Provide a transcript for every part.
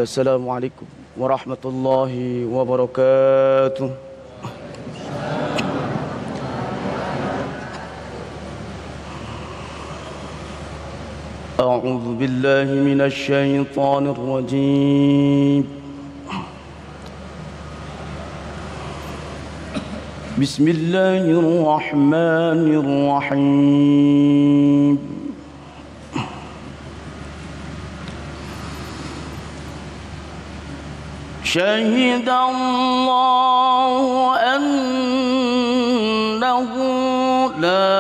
السلام عليكم ورحمة الله وبركاته. أعوذ بالله من الشيطان الرجيم. بسم الله الرحمن الرحيم. شهد الله أنه لا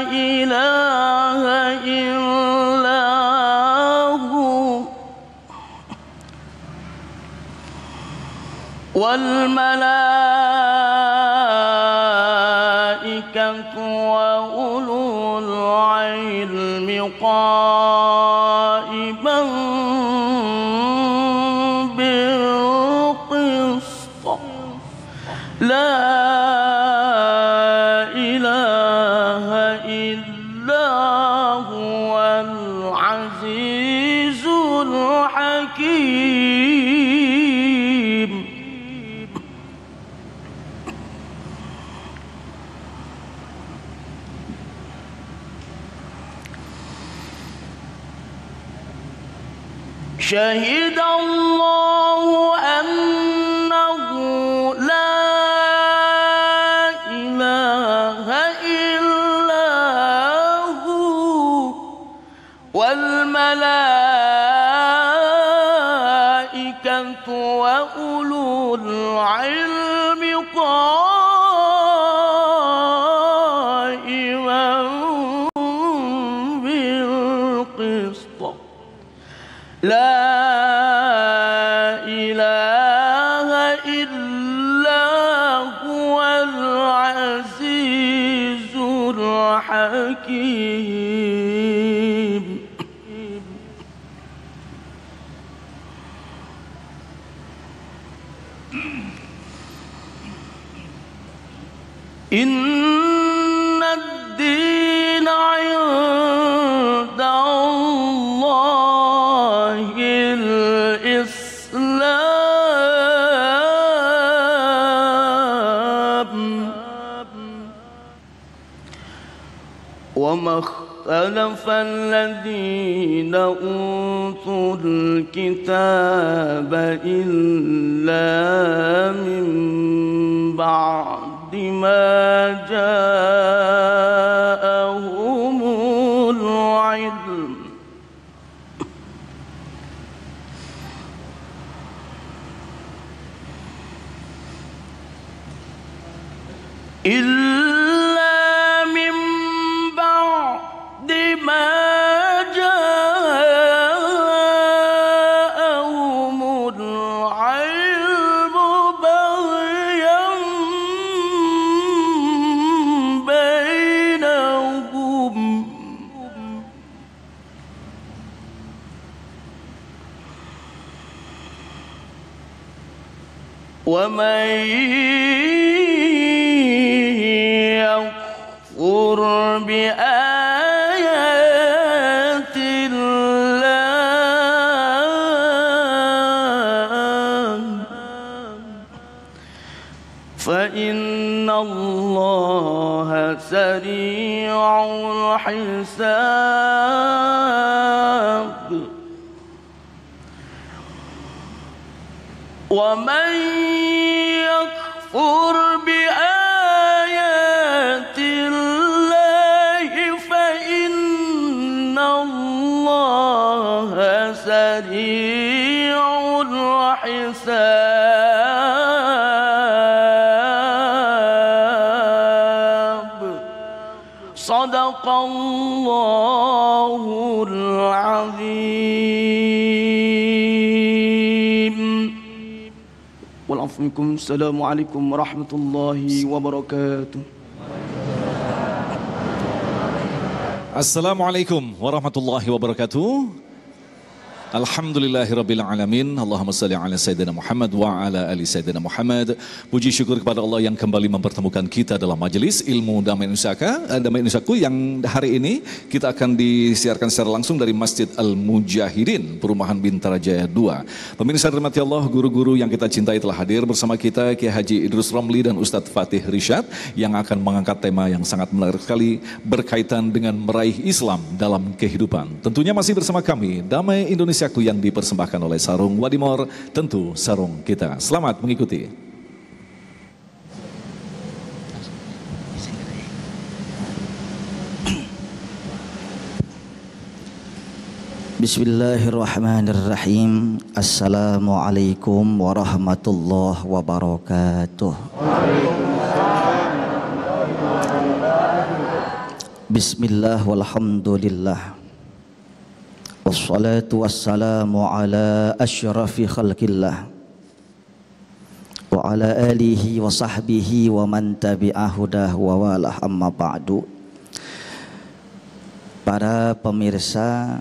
إله إلا هو والملائكة وأولو العلم قائما بالقسط لا إله إلا هو العزيز الحكيم. شهد الله أنه لا إله إلا هو والملائكة وأولو العلم قائما بالقسط لا إله إلا هو العزيز الحكيم. إن الدين عند الله الإسلام وما اختلف الذين أوتوا الكتاب إلا من بعد ما جاءهم العلم إلا من بعد ما جاءهم العلم بغيا بينهم ومن يكفر بآيات الله فإن الله سريع الحساب. ومن يكفر بآيات الله فإن الله سريع الحساب. صدق الله العظيم. والعفو منكم. السلام عليكم ورحمة الله وبركاته. Assalamualaikum warahmatullahi wabarakatuh. Alhamdulillahirabbil alamin. Allahumma shalli ala sayyidina Muhammad wa ala ali sayyidina Muhammad. Puji syukur kepada Allah yang kembali mempertemukan kita dalam majelis ilmu Damai Indonesiaku yang hari ini kita akan disiarkan secara langsung dari Masjid Al-Mujahidin, Perumahan Bintara Jaya 2. Pemirsa dirahmati Allah, guru-guru yang kita cintai telah hadir bersama kita, Kiai Haji Idrus Romli dan Ustadz Fatih Rishad yang akan mengangkat tema yang sangat menarik sekali berkaitan dengan meraih Islam dalam kehidupan. Tentunya masih bersama kami Damai Indonesiaku yang dipersembahkan oleh Sarung Wadimor, tentu sarung kita. Selamat mengikuti. Bismillahirrahmanirrahim. Assalamualaikum warahmatullahi wabarakatuh. Bismillah walhamdulillah. Wassalatu wassalamu ala asyrafi khalqillah wa ala alihi wa sahbihi wa man tabi'ahudah wa walah, amma ba'du. Para pemirsa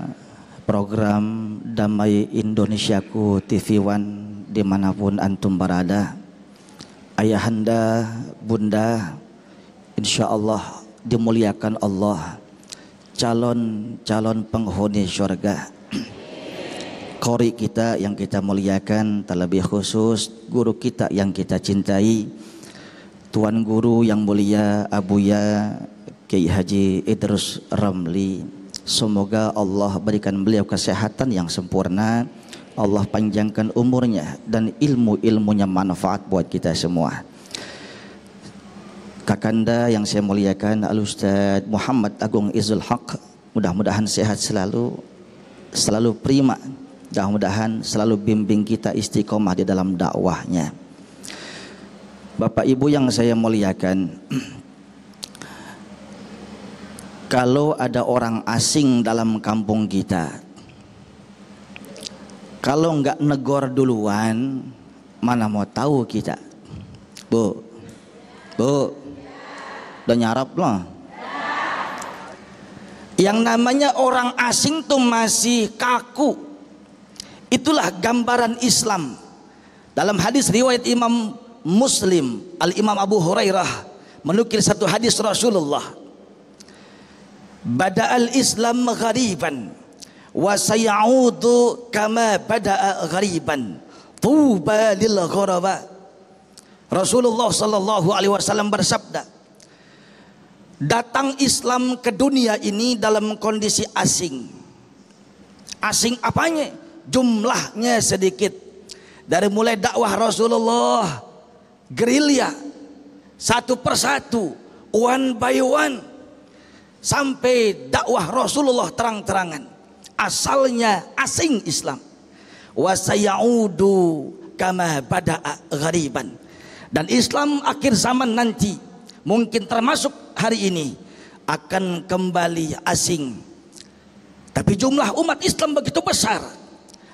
program Damai Indonesiaku TV One dimanapun antum berada, ayahanda, bunda, insyaallah dimuliakan Allah, calon penghuni surga, qori kita yang kita muliakan, terlebih khusus guru kita yang kita cintai, Tuan Guru yang mulia Abuya Kiai Haji Idrus Romli. Semoga Allah berikan beliau kesehatan yang sempurna, Allah panjangkan umurnya dan ilmu-ilmunya manfaat buat kita semua. Kakanda yang saya muliakan Al-Ustadz Muhammad Agung Izul Haq, mudah-mudahan sehat selalu prima, mudah-mudahan selalu bimbing kita istiqomah di dalam dakwahnya. Bapak Ibu yang saya muliakan, kalau ada orang asing dalam kampung kita, kalau nggak negor duluan, mana mau tahu kita? Bu, udah nyarap loh. Yang namanya orang asing tuh masih kaku. Itulah gambaran Islam. Dalam hadis riwayat Imam Muslim, Al-Imam Abu Hurairah menukil satu hadis Rasulullah. Bada'al Islam ghariban wa sayaudu kama bada'a ghariban tuba lil ghuraba. Rasulullah sallallahu alaihi wasallam bersabda, datang Islam ke dunia ini dalam kondisi asing. Asing apanya? Jumlahnya sedikit. Dari mulai dakwah Rasulullah, gerilya, satu persatu, one by one, sampai dakwah Rasulullah terang-terangan. Asalnya asing Islam. Wa sayaudu kama bada'a ghariban. Dan Islam akhir zaman nanti, mungkin termasuk hari ini, akan kembali asing. Tapi jumlah umat Islam begitu besar.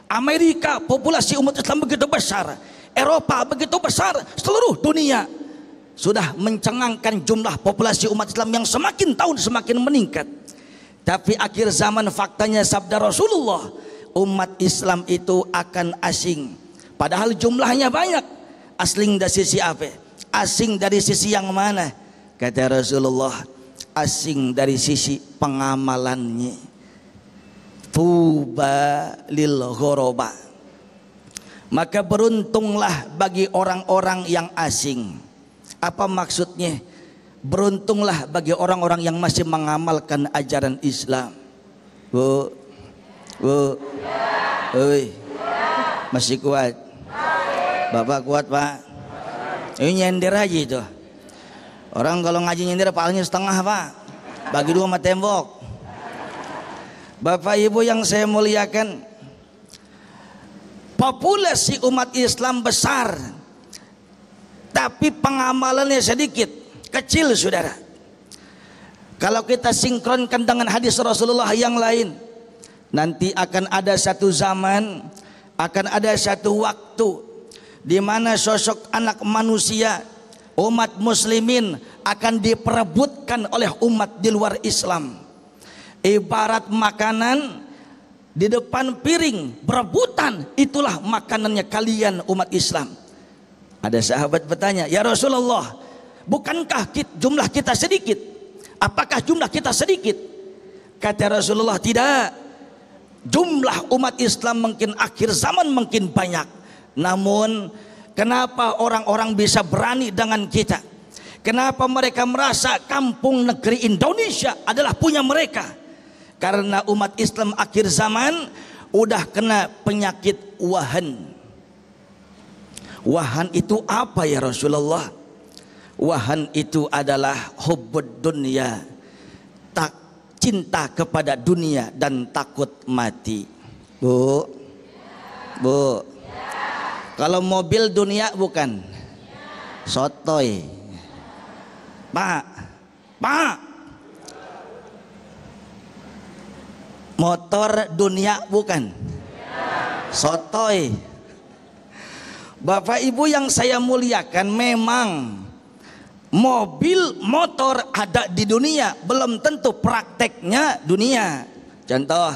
Amerika populasi umat Islam begitu besar. Eropa begitu besar. Seluruh dunia sudah mencengangkan jumlah populasi umat Islam yang semakin tahun semakin meningkat. Tapi akhir zaman faktanya sabda Rasulullah, umat Islam itu akan asing. Padahal jumlahnya banyak. Asing dari sisi apa? Asing dari sisi yang mana? Kata Rasulullah, asing dari sisi pengamalannya. Tuba lil ghuraba. Maka beruntunglah bagi orang-orang yang asing. Apa maksudnya? Beruntunglah bagi orang-orang yang masih mengamalkan ajaran Islam. Bu, masih kuat? Bapak kuat Pak? Ini nyender aja itu. Orang kalau ngaji nyender palanya setengah Pak, bagi dua sama tembok. Bapak Ibu yang saya muliakan, populasi umat Islam besar, tapi pengamalannya sedikit, kecil saudara. Kalau kita sinkronkan dengan hadis Rasulullah yang lain, nanti akan ada satu zaman, akan ada satu waktu di mana sosok anak manusia, umat muslimin akan diperebutkan oleh umat di luar Islam. Ibarat makanan di depan piring berebutan, itulah makanannya kalian umat Islam. Ada sahabat bertanya, ya Rasulullah, bukankah jumlah kita sedikit? Apakah jumlah kita sedikit? Kata Rasulullah, tidak. Jumlah umat Islam mungkin akhir zaman mungkin banyak, namun kenapa orang-orang bisa berani dengan kita? Kenapa mereka merasa kampung negeri Indonesia adalah punya mereka? Karena umat Islam akhir zaman udah kena penyakit wahan. Wahan itu apa ya Rasulullah? Wahan itu adalah hubbud dunya, tak cinta kepada dunia dan takut mati. Bu, bu, kalau mobil dunia bukan? Sotoy. Pak, pak, motor dunia bukan? Sotoy. Bapak Ibu yang saya muliakan, memang mobil motor ada di dunia, belum tentu prakteknya dunia. Contoh,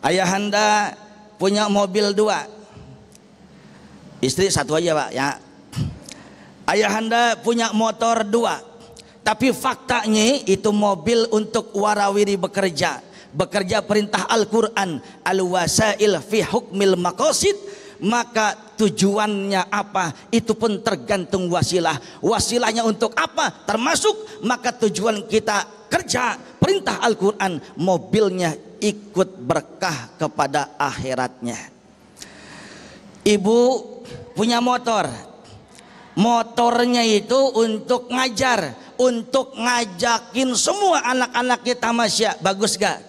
ayahanda punya mobil 2, istri 1 aja Pak ya. Ayahanda punya motor 2, tapi faktanya itu mobil untuk warawiri bekerja perintah Al-Quran, al-wasail fi hukmil maqasid, maka tujuannya apa itu pun tergantung wasilah. Wasilahnya untuk apa termasuk, maka tujuan kita kerja perintah Al-Quran, mobilnya ikut berkah kepada akhiratnya. Ibu punya motor, motornya itu untuk ngajar, untuk ngajakin semua anak-anak kita masya. Bagus gak?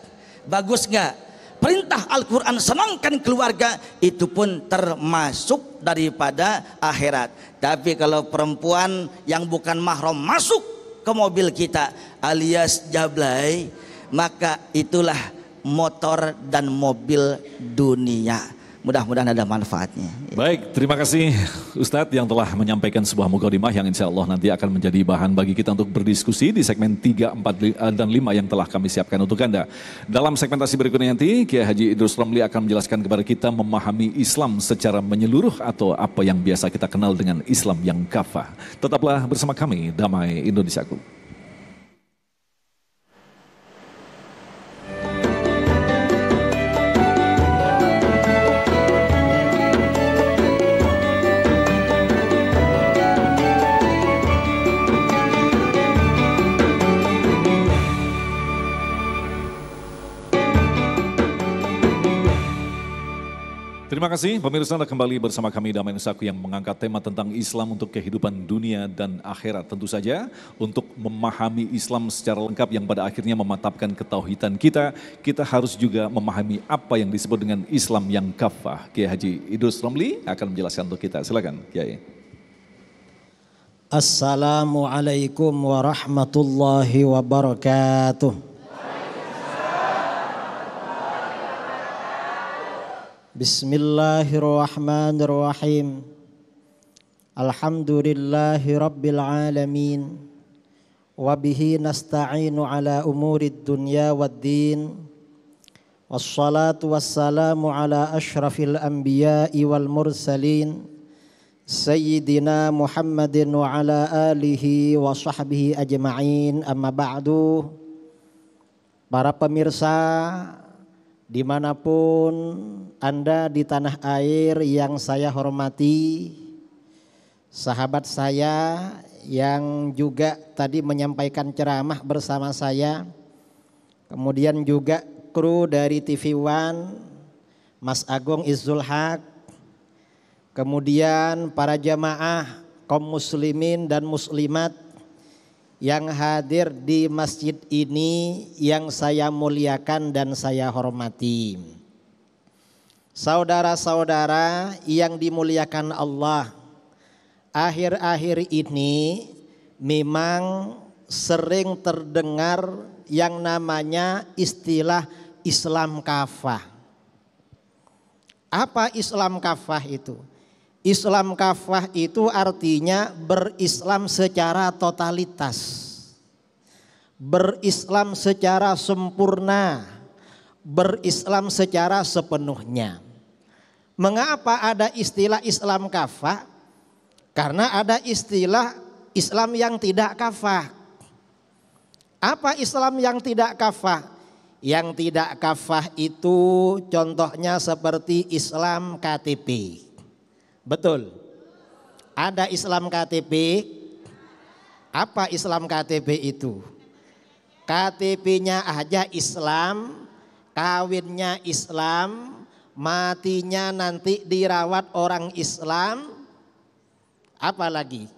Bagus gak? Perintah Al-Quran senangkan keluarga, itu pun termasuk daripada akhirat. Tapi kalau perempuan yang bukan mahram masuk ke mobil kita alias jablay, maka itulah motor dan mobil dunia. Mudah-mudahan ada manfaatnya. Baik, terima kasih Ustadz yang telah menyampaikan sebuah mukadimah yang insya Allah nanti akan menjadi bahan bagi kita untuk berdiskusi di segmen 3, 4, dan 5 yang telah kami siapkan untuk Anda. Dalam segmentasi berikutnya nanti, Kiai Haji Idrus Romli akan menjelaskan kepada kita memahami Islam secara menyeluruh atau apa yang biasa kita kenal dengan Islam yang kafah. Tetaplah bersama kami, Damai Indonesiaku. Terima kasih pemirsa, Anda kembali bersama kami Damai Nusaku yang mengangkat tema tentang Islam untuk kehidupan dunia dan akhirat. Tentu saja untuk memahami Islam secara lengkap yang pada akhirnya mematapkan ketauhidan kita, kita harus juga memahami apa yang disebut dengan Islam yang kafah. Kiai Haji Idrus Romli akan menjelaskan untuk kita. Silakan Kiai. Assalamualaikum warahmatullahi wabarakatuh. Bismillahirrahmanirrahim. Alhamdulillahi rabbil alamin. Wabihi nasta'inu ala umurid dunya waddin. Wassalatu wassalamu ala ashrafil anbiya'i wal mursalin. Sayyidina Muhammadin wa ala alihi wa sahbihi ajma'in. Amma ba'du. Para pemirsa dimanapun Anda di tanah air yang saya hormati, sahabat saya yang juga tadi menyampaikan ceramah bersama saya, kemudian juga kru dari TV One, Mas Agung Izzul Haq, kemudian para jamaah kaum muslimin dan muslimat yang hadir di masjid ini yang saya muliakan dan saya hormati. Saudara-saudara yang dimuliakan Allah, akhir-akhir ini memang sering terdengar yang namanya istilah Islam kafah. Apa Islam kafah itu? Islam kafah itu artinya berislam secara totalitas, berislam secara sempurna, berislam secara sepenuhnya. Mengapa ada istilah Islam kafah? Karena ada istilah Islam yang tidak kafah. Apa Islam yang tidak kafah? Yang tidak kafah itu contohnya seperti Islam KTP. Betul? Ada Islam KTP. Apa Islam KTP itu? KTP-nya aja Islam, kawinnya Islam, matinya nanti dirawat orang Islam, apalagi?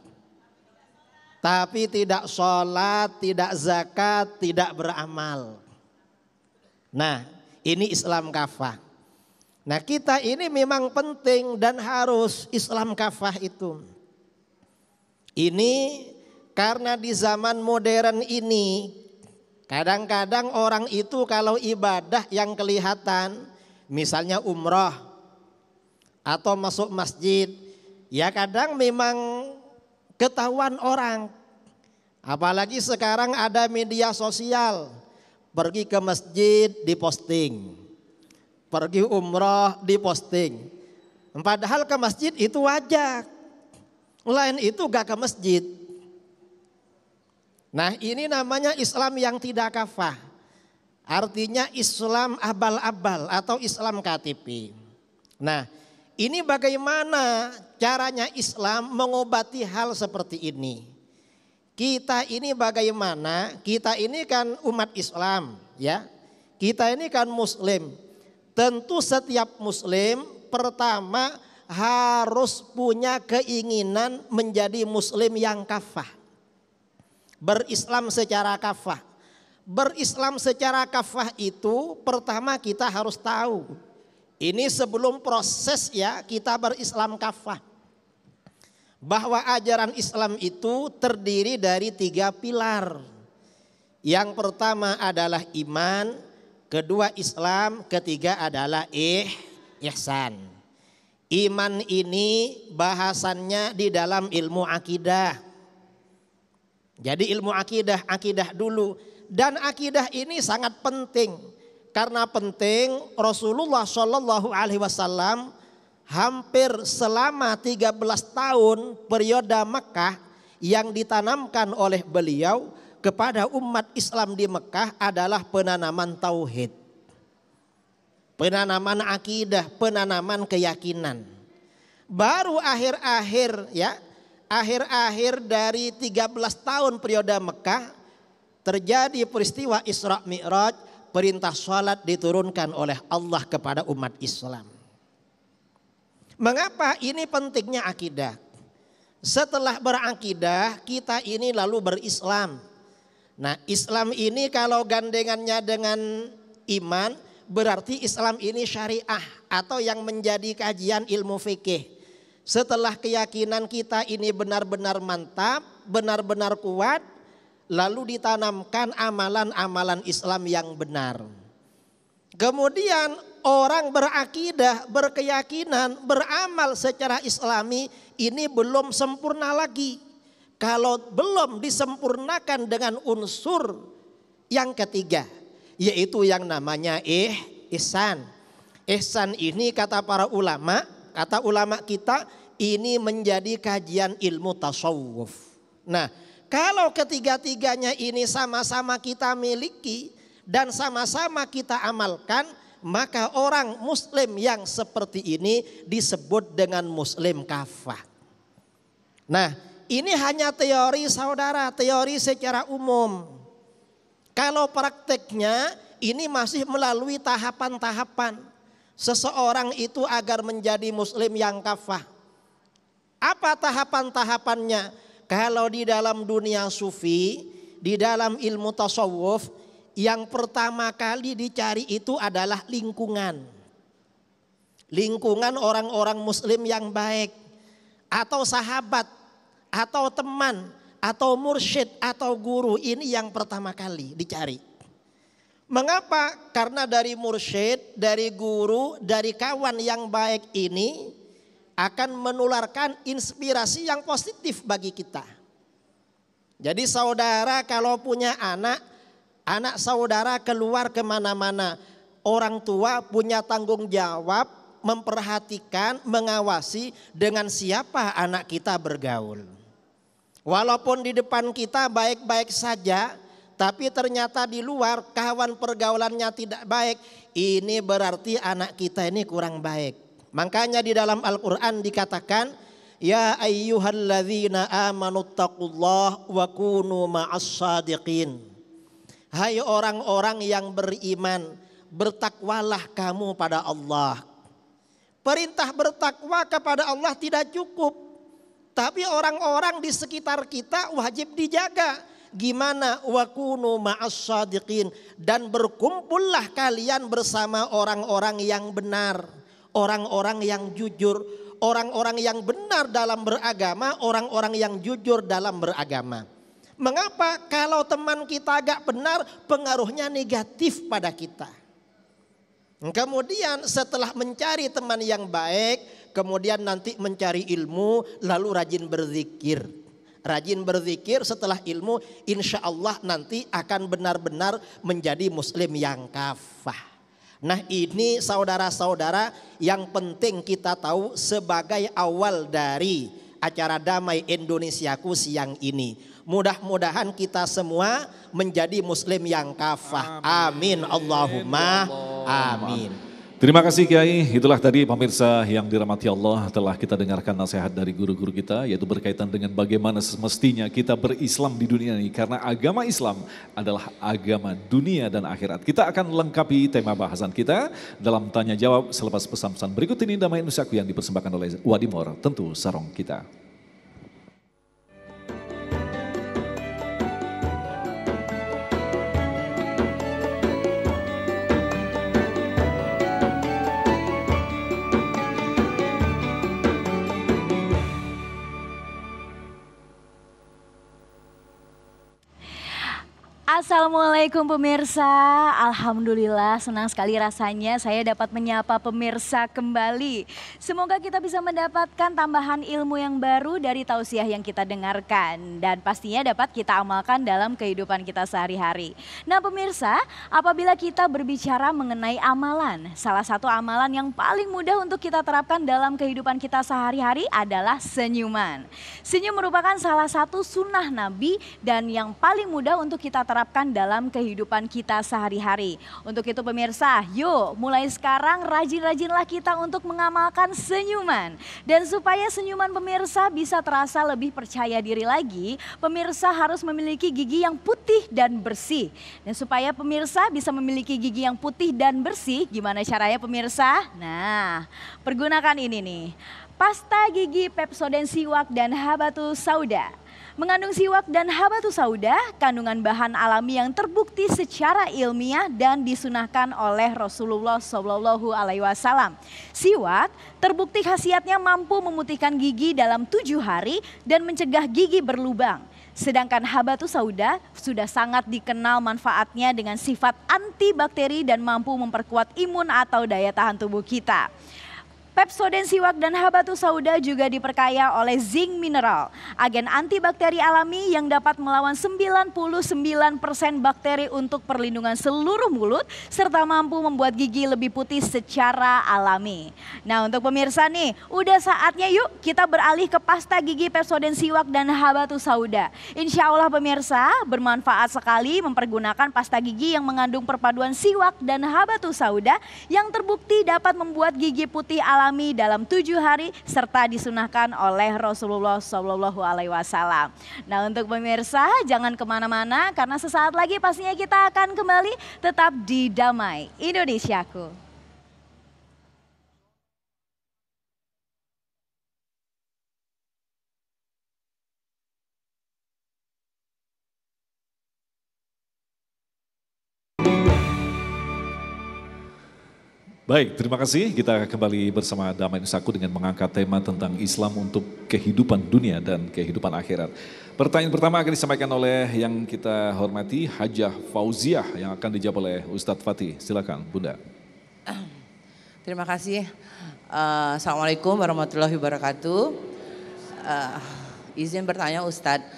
Tapi tidak sholat, tidak zakat, tidak beramal. Nah, ini Islam kafah. Nah, kita ini memang penting dan harus Islam kafah itu. Ini karena di zaman modern ini kadang-kadang orang itu kalau ibadah yang kelihatan, misalnya umroh atau masuk masjid, ya kadang memang ketahuan orang. Apalagi sekarang ada media sosial, pergi ke masjid diposting, pergi umroh diposting. Padahal ke masjid itu wajar, lain itu gak ke masjid. Nah, ini namanya Islam yang tidak kafah. Artinya Islam abal-abal atau Islam KTP. Nah, ini bagaimana caranya Islam mengobati hal seperti ini. Kita ini bagaimana? Kita ini kan umat Islam, ya. Kita ini kan muslim. Tentu setiap muslim pertama harus punya keinginan menjadi muslim yang kafah. Berislam secara kafah. Berislam secara kafah itu pertama kita harus tahu. Ini sebelum proses ya kita berislam kafah. Bahwa ajaran Islam itu terdiri dari 3 pilar. Yang pertama adalah iman, kedua Islam, ketiga adalah ihsan. Iman ini bahasannya di dalam ilmu akidah. Jadi ilmu akidah dulu. Dan akidah ini sangat penting. Karena penting Rasulullah SAW hampir selama 13 tahun periode Mekah yang ditanamkan oleh beliau kepada umat Islam di Mekah adalah penanaman tauhid. Penanaman akidah, penanaman keyakinan. Baru akhir-akhir dari 13 tahun periode Mekah terjadi peristiwa Isra Mi'raj, perintah salat diturunkan oleh Allah kepada umat Islam. Mengapa ini pentingnya akidah? Setelah berakidah kita ini lalu berislam. Nah, Islam ini kalau gandengannya dengan iman berarti Islam ini syariah atau yang menjadi kajian ilmu fikih. Setelah keyakinan kita ini benar-benar mantap, benar-benar kuat, lalu ditanamkan amalan-amalan Islam yang benar. Kemudian orang berakidah, berkeyakinan, beramal secara Islami ini belum sempurna lagi. Kalau belum disempurnakan dengan unsur yang ketiga, yaitu yang namanya ihsan. Ihsan ini kata para ulama, kata ulama kita ini menjadi kajian ilmu tasawuf. Nah, kalau ketiga-tiganya ini sama-sama kita miliki dan sama-sama kita amalkan, maka orang muslim yang seperti ini disebut dengan muslim kafah. Nah, ini hanya teori saudara, teori secara umum. Kalau prakteknya ini masih melalui tahapan-tahapan. Seseorang itu agar menjadi muslim yang kafah. Apa tahapan-tahapannya? Kalau di dalam dunia sufi, di dalam ilmu tasawuf, yang pertama kali dicari itu adalah lingkungan. Lingkungan orang-orang muslim yang baik. Atau sahabat, atau teman, atau mursyid, atau guru. Ini yang pertama kali dicari. Mengapa? Karena dari mursyid, dari guru, dari kawan yang baik ini akan menularkan inspirasi yang positif bagi kita. Jadi saudara kalau punya anak saudara keluar kemana-mana, orang tua punya tanggung jawab memperhatikan, mengawasi dengan siapa anak kita bergaul. Walaupun di depan kita baik-baik saja, tapi ternyata di luar kawan pergaulannya tidak baik, ini berarti anak kita ini kurang baik. Makanya di dalam Al-Quran dikatakan, ya ayyuhalladzina amanu taqullah wa kunu ma'as sadiqin. Hai orang-orang yang beriman, bertakwalah kamu pada Allah. Perintah bertakwa kepada Allah tidak cukup, tapi orang-orang di sekitar kita wajib dijaga. Gimana? Wa kunu ma'as shadiqin, dan berkumpullah kalian bersama orang-orang yang benar, orang-orang yang jujur, orang-orang yang benar dalam beragama, orang-orang yang jujur dalam beragama. Mengapa? Kalau teman kita agak benar, pengaruhnya negatif pada kita. Kemudian setelah mencari teman yang baik, kemudian nanti mencari ilmu, lalu rajin berzikir. Rajin berzikir setelah ilmu, insya Allah nanti akan benar-benar menjadi muslim yang kafah. Nah ini saudara-saudara yang penting kita tahu sebagai awal dari acara Damai Indonesiaku siang ini. Mudah-mudahan kita semua menjadi muslim yang kafah. Amin. Allahumma amin. Terima kasih Kiai, itulah tadi pemirsa yang dirahmati Allah, telah kita dengarkan nasihat dari guru-guru kita, yaitu berkaitan dengan bagaimana semestinya kita berislam di dunia ini. Karena agama Islam adalah agama dunia dan akhirat. Kita akan lengkapi tema bahasan kita dalam tanya jawab selepas pesan-pesan berikut ini. Damai Indonesiaku yang dipersembahkan oleh Wadimor, tentu sarong kita. Assalamualaikum pemirsa, alhamdulillah senang sekali rasanya saya dapat menyapa pemirsa kembali. Semoga kita bisa mendapatkan tambahan ilmu yang baru dari tausiah yang kita dengarkan. Dan pastinya dapat kita amalkan dalam kehidupan kita sehari-hari. Nah pemirsa, apabila kita berbicara mengenai amalan, salah satu amalan yang paling mudah untuk kita terapkan dalam kehidupan kita sehari-hari adalah senyuman. Senyum merupakan salah satu sunnah Nabi dan yang paling mudah untuk kita terapkan dalam kehidupan kita sehari-hari. Untuk itu pemirsa, yuk mulai sekarang rajin-rajinlah kita untuk mengamalkan senyuman. Dan supaya senyuman pemirsa bisa terasa lebih percaya diri lagi, pemirsa harus memiliki gigi yang putih dan bersih. Dan supaya pemirsa bisa memiliki gigi yang putih dan bersih, gimana caranya pemirsa? Nah, pergunakan ini nih, pasta gigi Pepsodent Siwak dan Habatus Sauda. Mengandung siwak dan habatus sauda, kandungan bahan alami yang terbukti secara ilmiah dan disunahkan oleh Rasulullah SAW. Siwak terbukti khasiatnya mampu memutihkan gigi dalam 7 hari dan mencegah gigi berlubang. Sedangkan habatus sauda sudah sangat dikenal manfaatnya dengan sifat antibakteri dan mampu memperkuat imun atau daya tahan tubuh kita. Pepsodent Siwak dan Habatus Sauda juga diperkaya oleh zinc mineral, agen antibakteri alami yang dapat melawan 99% bakteri untuk perlindungan seluruh mulut, serta mampu membuat gigi lebih putih secara alami. Nah untuk pemirsa nih, udah saatnya yuk kita beralih ke pasta gigi Pepsodent Siwak dan Habatus Sauda. Insya Allah pemirsa, bermanfaat sekali mempergunakan pasta gigi yang mengandung perpaduan siwak dan habatus sauda yang terbukti dapat membuat gigi putih alami dalam 7 hari serta disunahkan oleh Rasulullah SAW. Nah untuk pemirsa jangan kemana-mana karena sesaat lagi pastinya kita akan kembali tetap di Damai Indonesiaku. Baik, terima kasih. Kita kembali bersama Damai Indonesiaku dengan mengangkat tema tentang Islam untuk kehidupan dunia dan kehidupan akhirat. Pertanyaan pertama akan disampaikan oleh yang kita hormati Hajah Fauziah yang akan dijawab oleh Ustadz Fatih. Silakan, Bunda. Terima kasih. Assalamualaikum warahmatullahi wabarakatuh. Izin bertanya Ustadz,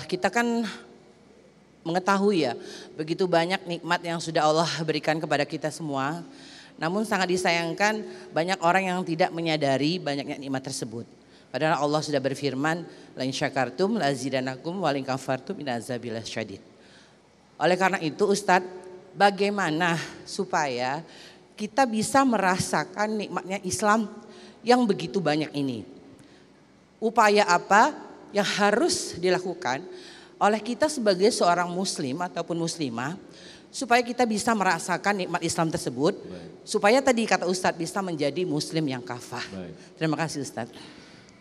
kita kan mengetahui ya, begitu banyak nikmat yang sudah Allah berikan kepada kita semua. Namun sangat disayangkan banyak orang yang tidak menyadari banyaknya nikmat tersebut. Padahal Allah sudah berfirman, la in syakartum la azidanakum wa in kafartum in azabil syadid. Oleh karena itu Ustadz, bagaimana supaya kita bisa merasakan nikmatnya Islam yang begitu banyak ini? Upaya apa yang harus dilakukan oleh kita sebagai seorang muslim ataupun muslimah supaya kita bisa merasakan nikmat Islam tersebut? Supaya tadi kata Ustadz bisa menjadi muslim yang kafah. Terima kasih Ustadz.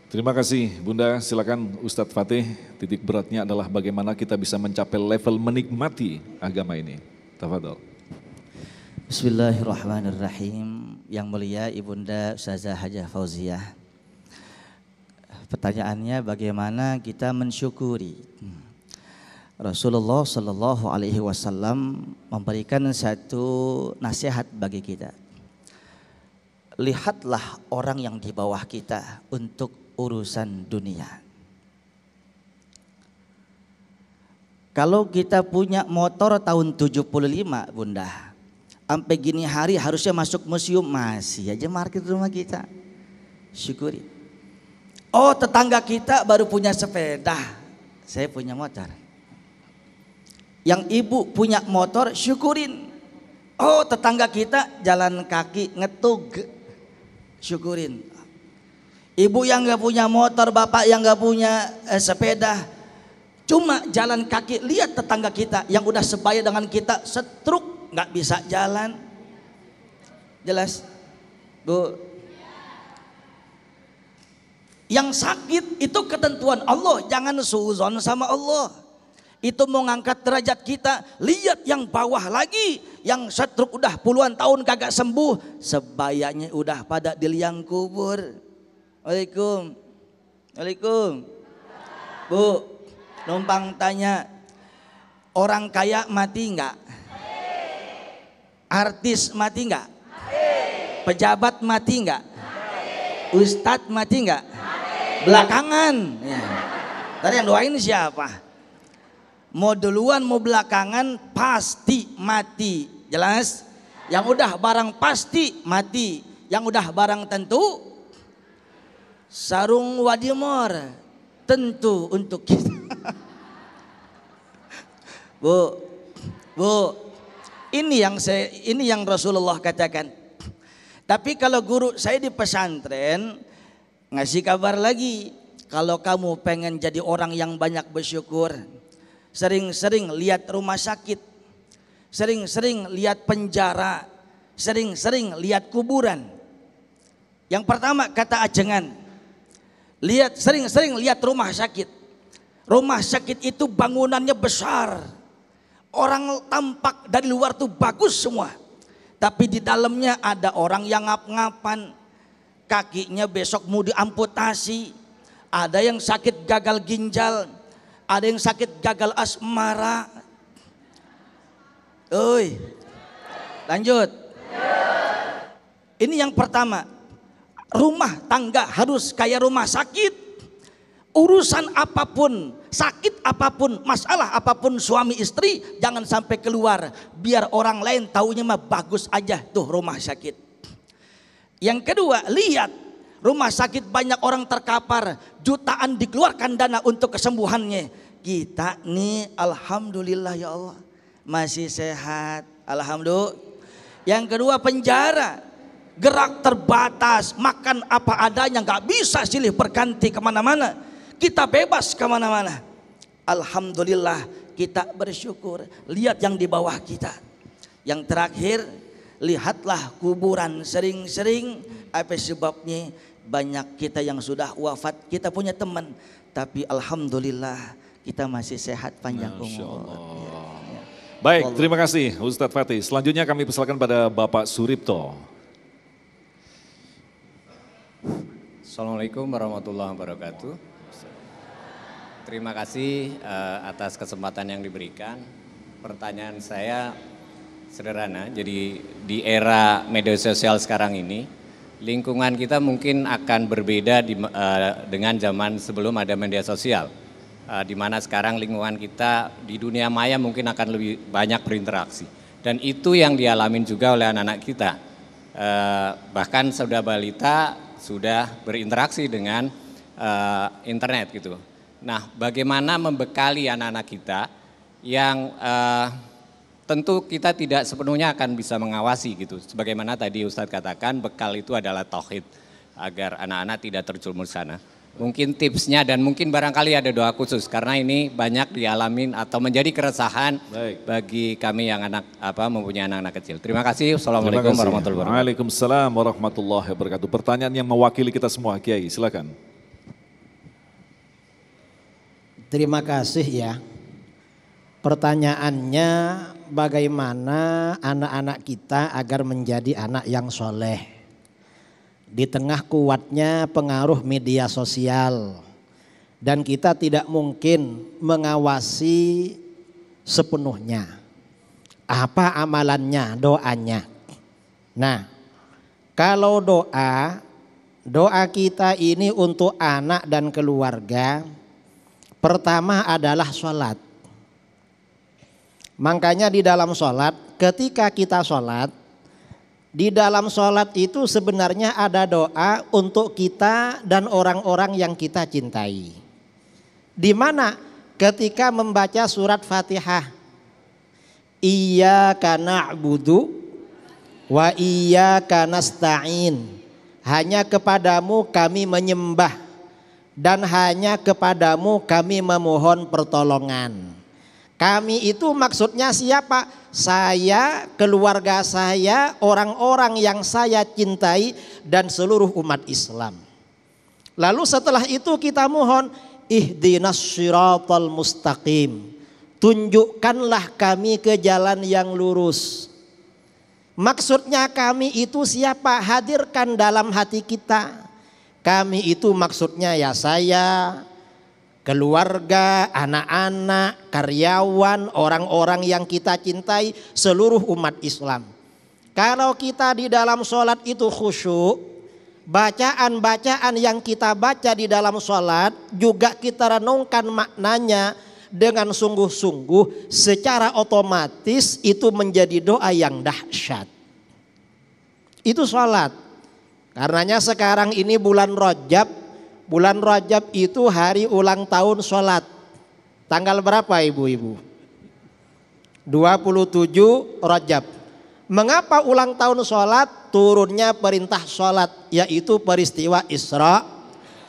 Terima kasih Bunda, silakan Ustadz Fatih. Titik beratnya adalah bagaimana kita bisa mencapai level menikmati agama ini. Tafadhol. Bismillahirrahmanirrahim. Yang mulia Ibunda Ustazah Hajah Fauziah. Pertanyaannya bagaimana kita mensyukuri. Rasulullah Shallallahu Alaihi Wasallam memberikan satu nasihat bagi kita. Lihatlah orang yang di bawah kita untuk urusan dunia. Kalau kita punya motor tahun 75 Bunda, sampai gini hari harusnya masuk museum, masih aja parkir rumah kita. Syukuri. Oh, tetangga kita baru punya sepeda, saya punya motor. Yang ibu punya motor, syukurin. Oh, tetangga kita jalan kaki ngetug, syukurin. Ibu yang gak punya motor, bapak yang gak punya sepeda, cuma jalan kaki, lihat tetangga kita yang udah sebaya dengan kita, setruk gak bisa jalan. Jelas Bu? Yang sakit itu ketentuan Allah, jangan suuzon sama Allah. Itu mau ngangkat derajat kita. Lihat yang bawah lagi, yang stroke udah puluhan tahun kagak sembuh, sebayanya udah pada di liang kubur. Waalaikum. Bu, numpang tanya, orang kaya mati enggak? Artis mati enggak? Pejabat mati enggak? Ustadz mati enggak? Belakangan ya. Tadi yang doain siapa? Mau duluan mau belakangan pasti mati. Jelas? Yang udah barang pasti mati. Yang udah barang tentu sarung wadimor tentu untuk kita. Bu, ini yang Rasulullah katakan. Tapi kalau guru saya di pesantren ngasih kabar lagi, kalau kamu pengen jadi orang yang banyak bersyukur, sering-sering lihat rumah sakit, sering-sering lihat penjara, sering-sering lihat kuburan. Yang pertama kata ajengan, sering-sering lihat rumah sakit. Rumah sakit itu bangunannya besar, orang tampak dari luar tuh bagus semua, tapi di dalamnya ada orang yang ngap-ngapan, kakinya besok mau diamputasi, ada yang sakit gagal ginjal, ada yang sakit gagal asmara. Lanjut. Ini yang pertama. Rumah tangga harus kayak rumah sakit. Urusan apapun, sakit apapun, masalah apapun suami istri, jangan sampai keluar. Biar orang lain taunya mah bagus aja tuh rumah sakit. Yang kedua, lihat rumah sakit banyak orang terkapar, jutaan dikeluarkan dana untuk kesembuhannya. Kita nih alhamdulillah ya Allah masih sehat, alhamdulillah. Yang kedua, penjara, gerak terbatas, makan apa adanya, nggak bisa silih berganti kemana-mana. Kita bebas kemana-mana. Alhamdulillah kita bersyukur. Lihat yang di bawah kita. Yang terakhir, lihatlah kuburan sering-sering. Apa sebabnya? Banyak kita yang sudah wafat. Kita punya teman, tapi alhamdulillah kita masih sehat panjang umur. Ya. Baik, terima kasih Ustadz Fatih. Selanjutnya kami persilakan pada Bapak Suripto. Assalamualaikum warahmatullahi wabarakatuh. Terima kasih atas kesempatan yang diberikan. Pertanyaan saya sederhana, jadi di era media sosial sekarang ini, lingkungan kita mungkin akan berbeda dengan zaman sebelum ada media sosial. di mana sekarang lingkungan kita di dunia maya mungkin akan lebih banyak berinteraksi. Dan itu yang dialamin juga oleh anak-anak kita. Bahkan sudah balita sudah berinteraksi dengan internet gitu. Nah, bagaimana membekali anak-anak kita yang tentu kita tidak sepenuhnya akan bisa mengawasi gitu. Sebagaimana tadi Ustadz katakan, bekal itu adalah tauhid agar anak-anak tidak terjerumus sana. Mungkin tipsnya dan mungkin barangkali ada doa khusus karena ini banyak dialamin atau menjadi keresahan bagi kami yang mempunyai anak-anak kecil. Terima kasih. Assalamualaikum warahmatullahi wabarakatuh. Waalaikumsalam warahmatullahi wabarakatuh. Pertanyaan yang mewakili kita semua, Kiai, silakan. Terima kasih ya. Pertanyaannya, bagaimana anak-anak kita agar menjadi anak yang soleh di tengah kuatnya pengaruh media sosial dan kita tidak mungkin mengawasi sepenuhnya. Apa amalannya, doanya? Nah, kalau doa kita ini untuk anak dan keluarga, pertama adalah sholat. Makanya di dalam sholat, ketika kita sholat, di dalam sholat itu sebenarnya ada doa untuk kita dan orang-orang yang kita cintai. Di mana ketika membaca surat Fatihah, Iyyaka na'budu wa iyyaka nasta'in. Hanya kepadamu kami menyembah dan hanya kepadamu kami memohon pertolongan. Kami itu maksudnya siapa? Saya, keluarga saya, orang-orang yang saya cintai dan seluruh umat Islam. Lalu setelah itu kita mohon ihdinas siratal mustaqim. Tunjukkanlah kami ke jalan yang lurus. Maksudnya kami itu siapa? Hadirkan dalam hati kita. Kami itu maksudnya ya saya, keluarga, anak-anak, karyawan, orang-orang yang kita cintai, seluruh umat Islam. Kalau kita di dalam sholat itu khusyuk, bacaan-bacaan yang kita baca di dalam sholat juga kita renungkan maknanya dengan sungguh-sungguh, secara otomatis itu menjadi doa yang dahsyat. Itu sholat. Karenanya sekarang ini bulan Rajab. Bulan Rajab itu hari ulang tahun sholat. Tanggal berapa ibu-ibu? 27 Rajab. Mengapa ulang tahun sholat? Turunnya perintah sholat, yaitu peristiwa Isra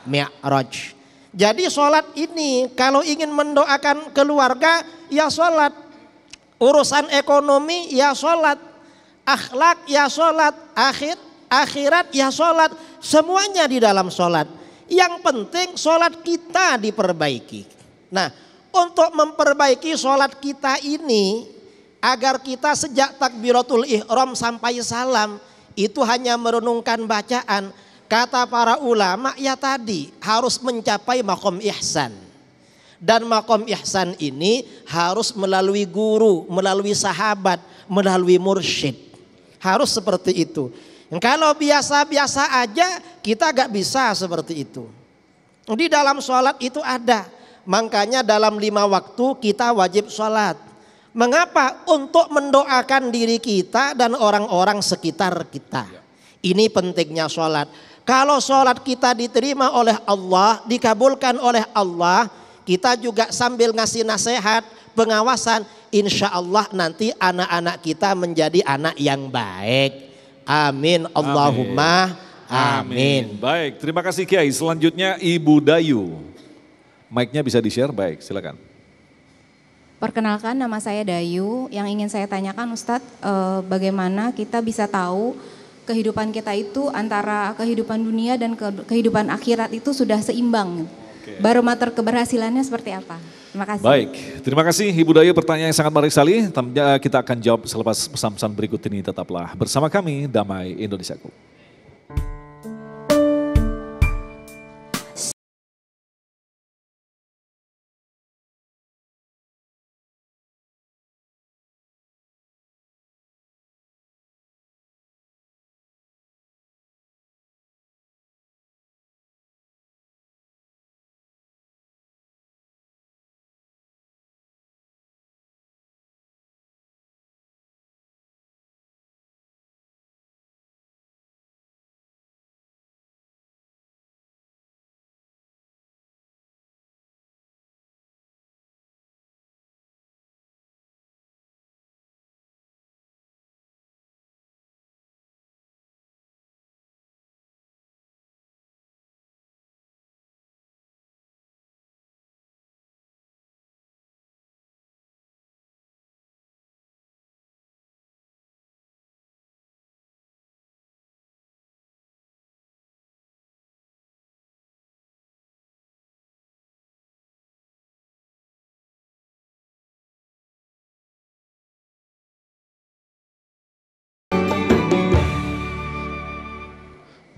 Mi'raj. Jadi sholat ini kalau ingin mendoakan keluarga ya sholat. Urusan ekonomi ya sholat. Akhlak ya sholat. Akhirat ya sholat. Semuanya di dalam sholat. Yang penting sholat kita diperbaiki. Nah, untuk memperbaiki sholat kita ini, agar kita sejak takbiratul ihram sampai salam itu hanya merenungkan bacaan. Kata para ulama ya tadi harus mencapai maqam ihsan. Dan maqam ihsan ini harus melalui guru, melalui sahabat, melalui mursyid. Harus seperti itu. Kalau biasa-biasa aja kita gak bisa seperti itu. Di dalam sholat itu ada. Makanya dalam 5 waktu kita wajib sholat. Mengapa? Untuk mendoakan diri kita dan orang-orang sekitar kita. Ini pentingnya sholat. Kalau sholat kita diterima oleh Allah, dikabulkan oleh Allah, kita juga sambil ngasih nasihat, pengawasan. Insya Allah nanti anak-anak kita menjadi anak yang baik. Amin. Allahumma amin. Baik, terima kasih Kiai. Selanjutnya Ibu Dayu. Mic-nya bisa di-share, baik silakan. Perkenalkan, nama saya Dayu. Yang ingin saya tanyakan Ustadz, bagaimana kita bisa tahu kehidupan kita itu antara kehidupan dunia dan kehidupan akhirat itu sudah seimbang. Barometer keberhasilannya seperti apa? Terima kasih. Baik, terima kasih Ibu Dayu, pertanyaan yang sangat menarik sekali. Kita akan jawab selepas pesan-pesan berikut ini. Tetaplah bersama kami, Damai Indonesiaku.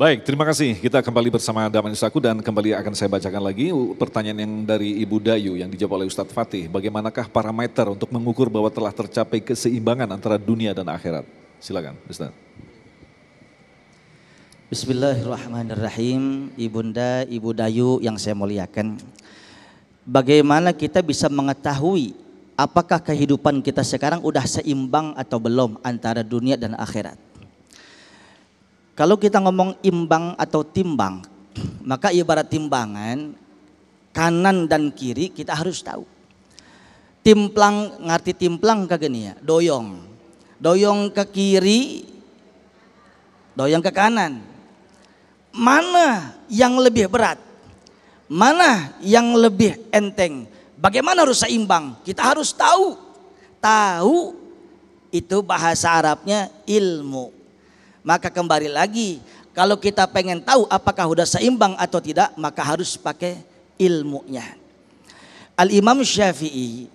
Baik, terima kasih. Kita kembali bersama Damain Usahaku dan kembali akan saya bacakan lagi pertanyaan yang dari Ibu Dayu yang dijawab oleh Ustadz Fatih. Bagaimanakah parameter untuk mengukur bahwa telah tercapai keseimbangan antara dunia dan akhirat? Silakan, Ustadz. Bismillahirrahmanirrahim. Ibunda, Ibu Dayu yang saya muliakan. Bagaimana kita bisa mengetahui apakah kehidupan kita sekarang udah seimbang atau belum antara dunia dan akhirat? Kalau kita ngomong imbang atau timbang, maka ibarat timbangan, kanan dan kiri kita harus tahu. Timplang, ngerti timplang kagak nih ya? Doyong. Doyong ke kiri, doyong ke kanan. Mana yang lebih berat? Mana yang lebih enteng? Bagaimana harus seimbang? Kita harus tahu. Tahu itu bahasa Arabnya ilmu. Maka kembali lagi, kalau kita pengen tahu apakah sudah seimbang atau tidak, maka harus pakai ilmunya. Al-Imam Syafi'i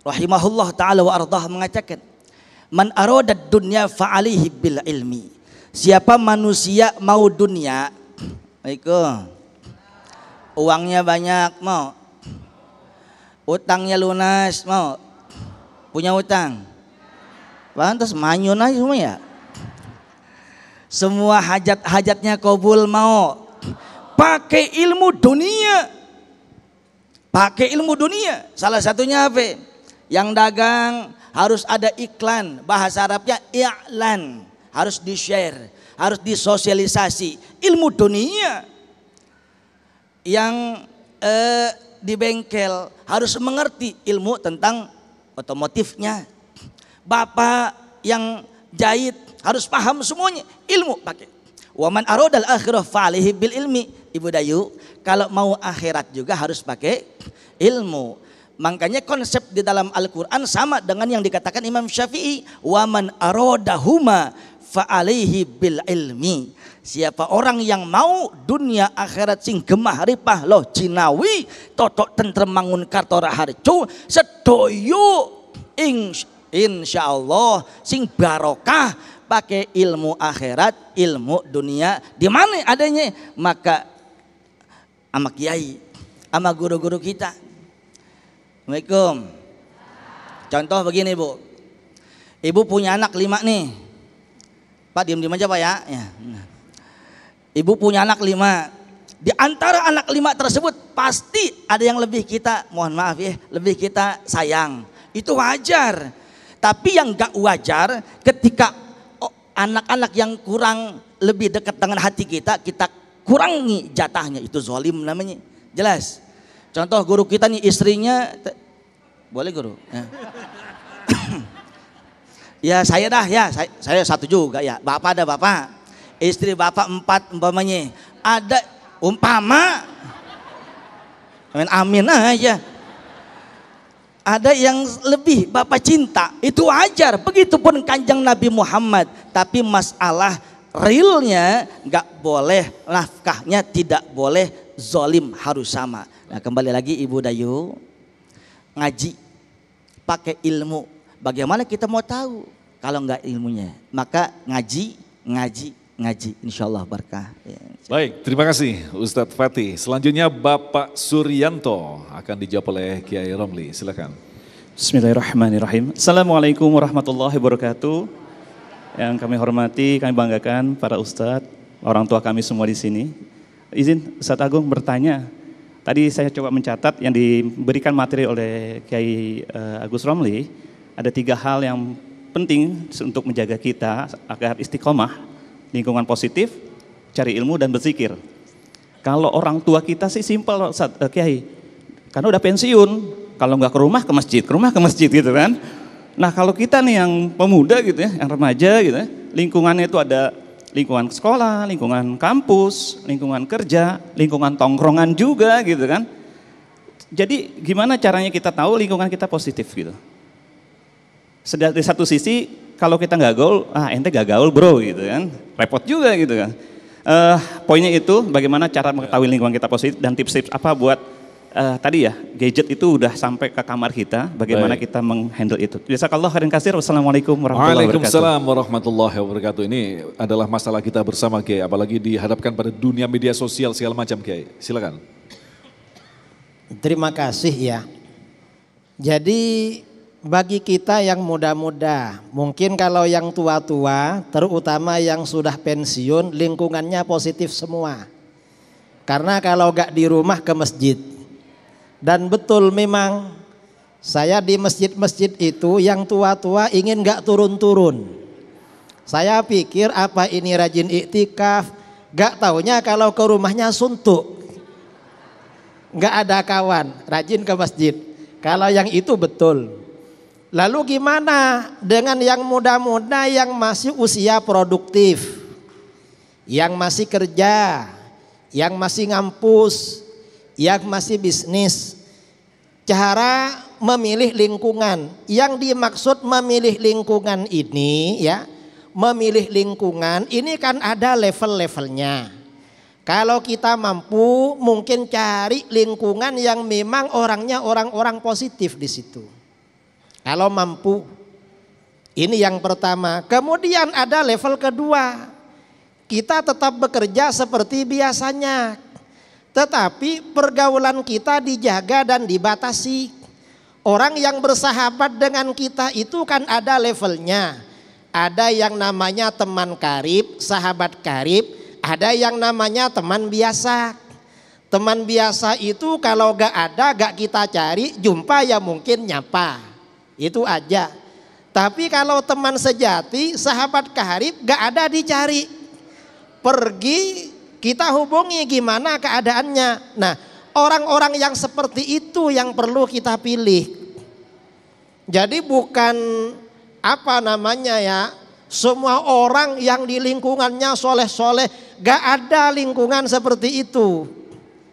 rahimahullah ta'ala wa ardah mengatakan, man arada dunya fa'alihi bil ilmi. Siapa manusia mau dunia, uangnya banyak mau, utangnya lunas mau, punya utang, pantas manyun aja semua ya. Semua hajat-hajatnya kabul mau, pakai ilmu dunia. Pakai ilmu dunia. Salah satunya apa? Yang dagang harus ada iklan. Bahasa Arabnya i'lan. Harus di-share, harus disosialisasi. Ilmu dunia. Yang di bengkel harus mengerti ilmu tentang otomotifnya. Bapak yang jahit harus paham semuanya, ilmu pakai. Wa man aradal akhirah fa'alihi bil ilmi. Ibu Dayu, kalau mau akhirat juga harus pakai ilmu. Makanya konsep di dalam Al-Qur'an sama dengan yang dikatakan Imam Syafi'i, wa man aradahuma fa'alihi bil ilmi. Siapa orang yang mau dunia akhirat sing gemah ripah loh cinawi totok tentrem mangun kartora harjo sedoyo insya Allah sing barokah pakai ilmu akhirat, ilmu dunia. Di mana adanya? Maka sama kiai, sama guru-guru kita. Assalamualaikum. Contoh begini Bu, ibu punya anak 5 nih. Pak diam-diam aja Pak ya. Ibu punya anak 5. Di antara anak 5 tersebut pasti ada yang lebih kita, mohon maaf ya, lebih kita sayang. Itu wajar. Tapi yang gak wajar ketika anak-anak yang kurang lebih dekat dengan hati kita, kita kurangi jatahnya, itu zalim namanya. Jelas. Contoh guru kita nih istrinya, boleh guru? Ya, ya saya dah ya, saya satu juga ya. Bapak ada bapak, istri bapak 4 umpamanya. Ada umpama, amin aja. Ada yang lebih bapak cinta, itu wajar. Begitupun kanjeng Nabi Muhammad. Tapi masalah realnya nggak boleh, nafkahnya tidak boleh zolim, harus sama. Nah kembali lagi Ibu Dayu, ngaji, pakai ilmu. Bagaimana kita mau tahu kalau nggak ilmunya? Maka ngaji, insya Allah berkah. Baik, terima kasih Ustadz Fatih. Selanjutnya Bapak Suryanto akan dijawab oleh Kiai Romli. Silakan. Bismillahirrahmanirrahim. Assalamualaikum warahmatullahi wabarakatuh. Yang kami hormati, kami banggakan para Ustadz, orang tua kami semua di sini. Izin Ustadz Agung bertanya. Tadi saya coba mencatat yang diberikan materi oleh Kiai Agus Romli. Ada 3 hal yang penting untuk menjaga kita agar istiqomah, lingkungan positif, cari ilmu dan berzikir. Kalau orang tua kita sih simpel Kiai, karena udah pensiun, kalau nggak ke rumah ke masjid gitu kan. Nah kalau kita nih yang pemuda gitu ya, yang remaja gitu ya, lingkungannya itu ada lingkungan sekolah, lingkungan kampus, lingkungan kerja, lingkungan tongkrongan juga gitu kan. Jadi gimana caranya kita tahu lingkungan kita positif gitu. Di satu sisi kalau kita nggak gaul, ente gak gaul bro gitu kan, repot juga gitu kan. Poinnya itu bagaimana cara mengetahui lingkungan kita positif dan tips-tips apa buat tadi ya, gadget itu udah sampai ke kamar kita, bagaimana kita menghandle itu. Jazakallah khairan katsir. Wassalamualaikum warahmatullahi wabarakatuh. Waalaikumsalam warahmatullahi wabarakatuh. Ini adalah masalah kita bersama Kiai, apalagi dihadapkan pada dunia media sosial segala macam Kiai. Silakan. Terima kasih ya. Jadi bagi kita yang muda-muda, mungkin kalau yang tua-tua, terutama yang sudah pensiun, lingkungannya positif semua. Karena kalau gak di rumah ke masjid. Dan betul memang saya di masjid-masjid itu yang tua-tua ingin gak turun-turun. Saya pikir apa ini rajin iktikaf, gak taunya kalau ke rumahnya suntuk. Gak ada kawan, rajin ke masjid. Kalau yang itu betul. Lalu gimana dengan yang muda-muda yang masih usia produktif, yang masih kerja, yang masih ngampus, yang masih bisnis? Cara memilih lingkungan, yang dimaksud memilih lingkungan ini ya, memilih lingkungan ini kan ada level-levelnya. Kalau kita mampu mungkin cari lingkungan yang memang orangnya orang-orang positif di situ. Kalau mampu, ini yang pertama. Kemudian ada level kedua, kita tetap bekerja seperti biasanya, tetapi pergaulan kita dijaga dan dibatasi. Orang yang bersahabat dengan kita itu kan ada levelnya. Ada yang namanya teman karib, sahabat karib, ada yang namanya teman biasa. Teman biasa itu kalau gak ada, gak kita cari, jumpa ya mungkin nyapa, itu aja. Tapi kalau teman sejati, sahabat karib, gak ada dicari. Pergi kita hubungi gimana keadaannya. Nah, orang-orang yang seperti itu yang perlu kita pilih. Jadi bukan apa namanya ya, semua orang yang di lingkungannya soleh-soleh, gak ada lingkungan seperti itu.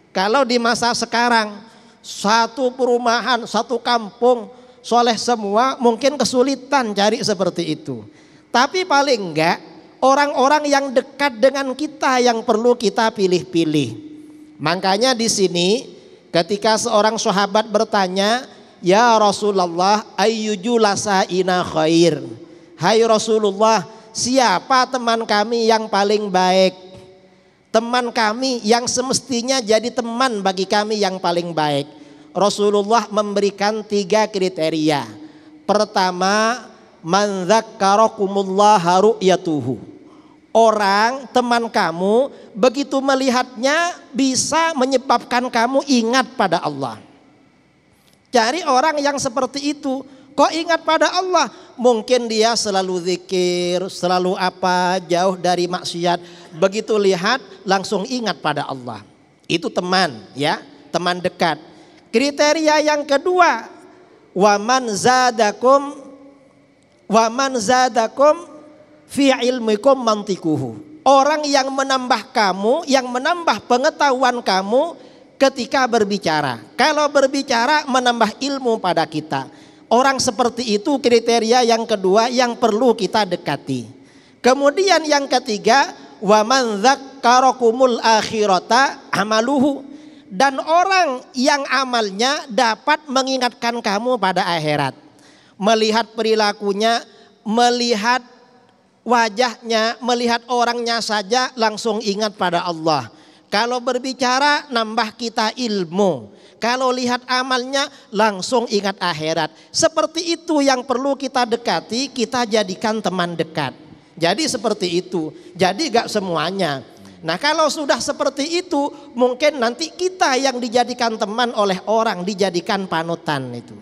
Kalau di masa sekarang, satu perumahan, satu kampung soleh semua, mungkin kesulitan cari seperti itu. Tapi paling enggak orang-orang yang dekat dengan kita yang perlu kita pilih-pilih. Makanya di sini ketika seorang sahabat bertanya, "Ya Rasulullah, ayyuju lasaina khair?" Hai Rasulullah, siapa teman kami yang paling baik? Teman kami yang semestinya jadi teman bagi kami yang paling baik. Rasulullah memberikan 3 kriteria. Pertama, man dzakkarakumullah ru'yatuhu. Orang teman kamu begitu melihatnya bisa menyebabkan kamu ingat pada Allah. Cari orang yang seperti itu. Kok ingat pada Allah? Mungkin dia selalu zikir, selalu apa, jauh dari maksiat. Begitu lihat langsung ingat pada Allah. Itu teman ya, teman dekat. Kriteria yang kedua, waman zadakum fi ilmikum mantikuhu. Orang yang menambah kamu, yang menambah pengetahuan kamu ketika berbicara. Kalau berbicara menambah ilmu pada kita. Orang seperti itu kriteria yang kedua yang perlu kita dekati. Kemudian yang ketiga, waman dzakkarakumul akhirata amaluhu. Dan orang yang amalnya dapat mengingatkan kamu pada akhirat. Melihat perilakunya, melihat wajahnya, melihat orangnya saja langsung ingat pada Allah. Kalau berbicara nambah kita ilmu. Kalau lihat amalnya langsung ingat akhirat. Seperti itu yang perlu kita dekati, kita jadikan teman dekat. Jadi seperti itu. Jadi gak semuanya. Nah kalau sudah seperti itu, mungkin nanti kita yang dijadikan teman oleh orang, dijadikan panutan itu.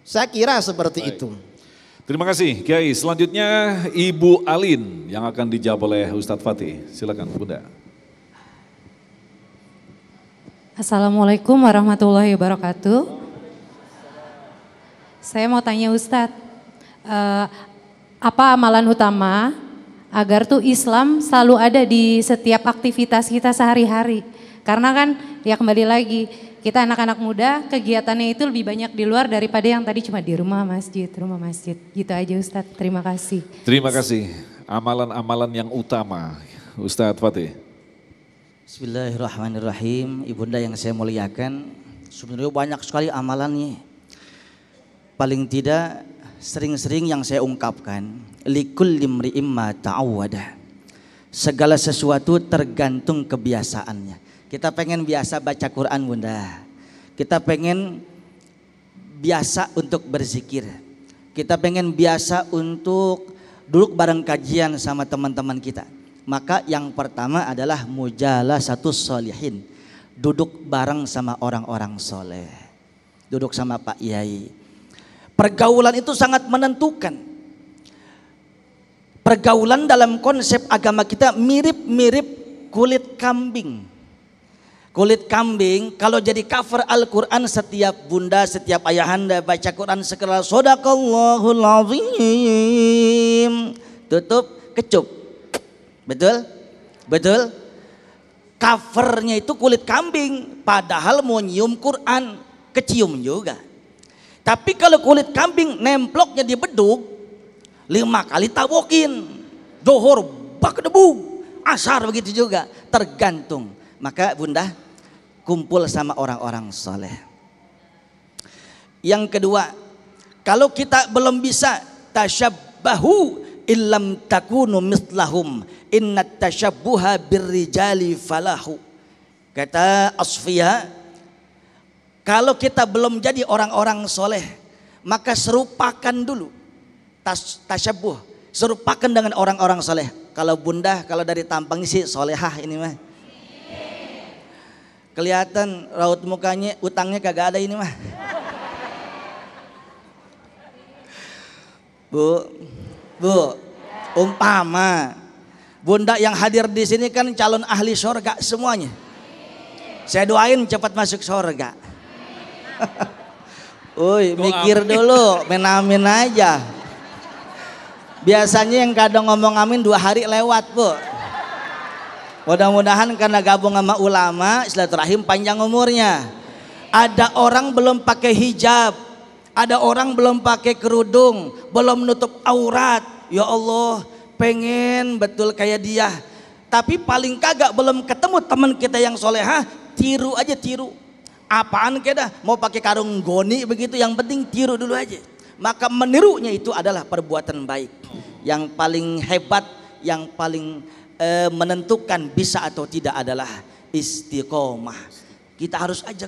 Saya kira seperti itu. Terima kasih Kiai. Selanjutnya Ibu Alin yang akan dijawab oleh Ustadz Fatih. Silakan Bunda. Assalamualaikum warahmatullahi wabarakatuh. Saya mau tanya Ustadz, apa amalan utama agar tuh Islam selalu ada di setiap aktivitas kita sehari-hari? Karena kan ya kembali lagi, kita anak-anak muda kegiatannya itu lebih banyak di luar daripada yang tadi cuma di rumah masjid. Gitu aja Ustadz, terima kasih. Terima kasih. Amalan-amalan yang utama, Ustadz Fatih. Bismillahirrahmanirrahim. Ibunda yang saya muliakan, Sebenarnya banyak sekali amalannya. Paling tidak sering-sering yang saya ungkapkan, likulli imri'in ma ta'awwada. Segala sesuatu tergantung kebiasaannya. Kita pengen biasa baca Quran Bunda. Kita pengen biasa untuk berzikir. Kita pengen biasa untuk duduk bareng kajian sama teman-teman kita. Maka yang pertama adalah mujalasatus sholihin. Duduk bareng sama orang-orang soleh. Duduk sama Pak Yai. Pergaulan itu sangat menentukan. Pergaulan dalam konsep agama kita mirip-mirip kulit kambing. Kulit kambing kalau jadi cover Al-Quran, setiap bunda, setiap ayahanda baca Quran sekelas Shadaqallahul Azim, tutup kecup. Betul? Betul? Covernya itu kulit kambing, padahal mau nyium Quran kecium juga. Tapi kalau kulit kambing nemploknya di beduk, 5 kali tabokin, dohor bak debu, asar begitu juga, tergantung. Maka Bunda kumpul sama orang-orang soleh. Yang kedua, kalau kita belum bisa tasyabbahu illam takunu mislahum innat tasyabbuha birrijali falahu. Kata Asfiyah, kalau kita belum jadi orang-orang soleh, maka serupakan dulu tasyabbuh, serupakan dengan orang-orang soleh. Kalau Bunda, kalau dari tampangnya sih solehah ini mah. Kelihatan raut mukanya, utangnya kagak ada ini mah. Bu, umpama Bunda yang hadir di sini kan calon ahli surga semuanya. Saya doain cepat masuk surga. Uy, mikir dulu, menamin aja. Biasanya yang kadang ngomong amin 2 hari lewat, Bu. Mudah-mudahan karena gabung sama ulama, silaturahim panjang umurnya. Ada orang belum pakai hijab, ada orang belum pakai kerudung, belum nutup aurat. Ya Allah, pengen betul kayak dia. Tapi paling kagak belum ketemu teman kita yang solehah, tiru aja tiru. Apaan keda, mau pakai karung goni begitu, yang penting tiru dulu aja. Maka menirunya itu adalah perbuatan baik. Yang paling hebat, yang paling menentukan bisa atau tidak adalah istiqomah. Kita harus ajak,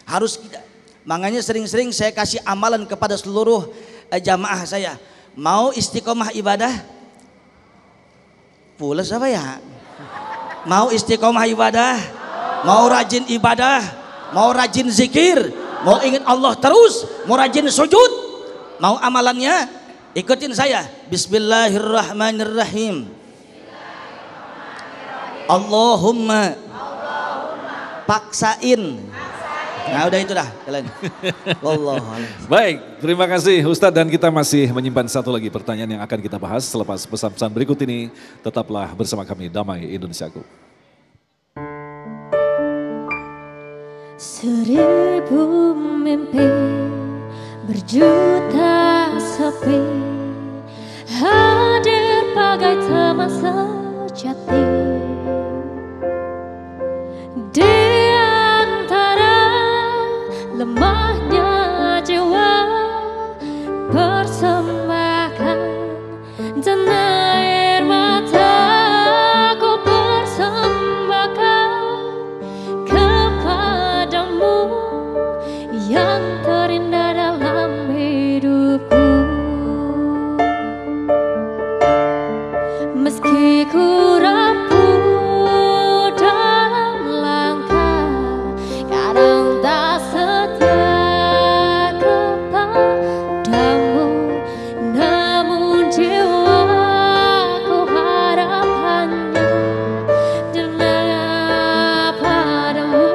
harus kita. Makanya sering-sering saya kasih amalan kepada seluruh jamaah saya. Mau istiqomah ibadah? Pulas apa ya? Mau istiqomah ibadah? Mau rajin ibadah? Mau rajin zikir? Mau ingat Allah terus? Mau rajin sujud? Mau amalannya? Ikutin saya. Bismillahirrahmanirrahim. Allahumma paksain. Nah udah itu dah. Baik, terima kasih Ustadz, dan kita masih menyimpan satu lagi pertanyaan yang akan kita bahas selepas pesan-pesan berikut ini. Tetaplah bersama kami, Damai Indonesiaku. 1000 mimpi berjuta sepi, hadir bagai teman sejati di antara lemahnya jiwa, persembahkan dan air mataku persembahkan kepadamu yang terindah dalam hidupku. Meski ku rapuh dalam langkah, kadang tak setia kepadamu, namun jiwaku harap hanya dengar padamu.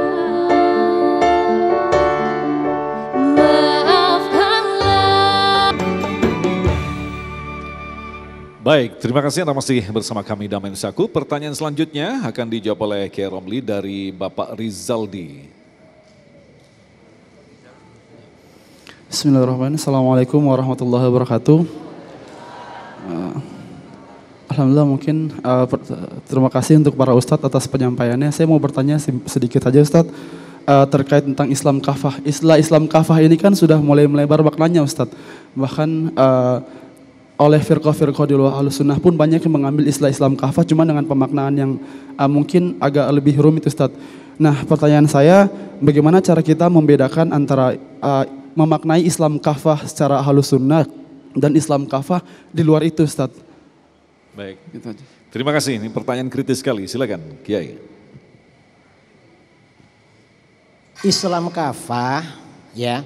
Maafkanlah. Baik, terima kasih Anda masih bersama kami Damai Indonesiaku. Pertanyaan selanjutnya akan dijawab oleh Kiai Romli dari Bapak Rizaldi. Bismillahirrahmanirrahim. Assalamualaikum warahmatullahi wabarakatuh. Alhamdulillah, mungkin terima kasih untuk para ustadz atas penyampaiannya. Saya mau bertanya sedikit aja Ustadz. terkait tentang Islam kafah. Istilah Islam kafah ini kan sudah mulai melebar maknanya Ustadz. Bahkan oleh firqah-firqah di luar Ahlussunnah pun banyak yang mengambil istilah Islam kafah cuma dengan pemaknaan yang mungkin agak lebih rumit Ustadz. Nah, pertanyaan saya, bagaimana cara kita membedakan antara memaknai Islam kafah secara Ahlussunnah dan Islam kafah di luar itu Ustadz? Baik. Gitu aja. Terima kasih, ini pertanyaan kritis sekali. Silakan, Kiai. Islam kafah, ya.